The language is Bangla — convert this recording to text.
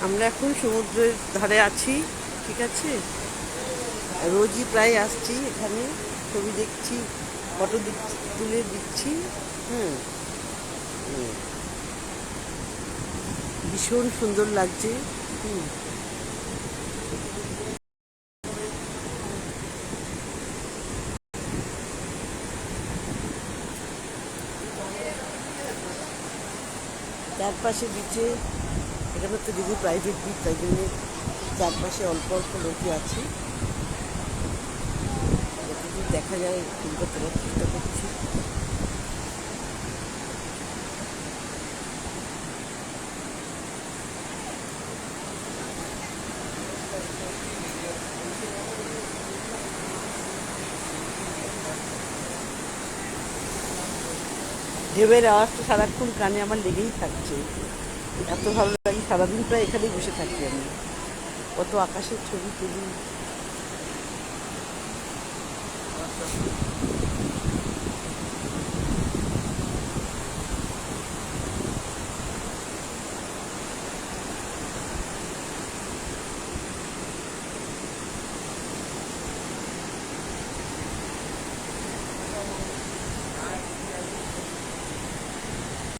আমরা এখন সমুদ্রের ধারে আছি, ঠিক আছে। রোজই প্রায় আসছি এখানে, ছবি দেখছি, ফটো তুলে দিচ্ছি। হ্যাঁ, ভীষণ সুন্দর লাগছে। হুম, চারপাশে বিচে, এখানে তো যদি প্রাইভেট বিচ, তাই জন্য চারপাশে অল্প অল্প লোকই আছে। যতদূর দেখা যায় তুলতে তোলার চেষ্টা করছি। ঢেউয়ের আওয়াজটা সারাক্ষণ কানে আমার লেগেই থাকছে, এত ভালো লাগে। সারাদিন প্রায় এখানেই বসে থাকি আমি, কত আকাশের ছবি তুলি।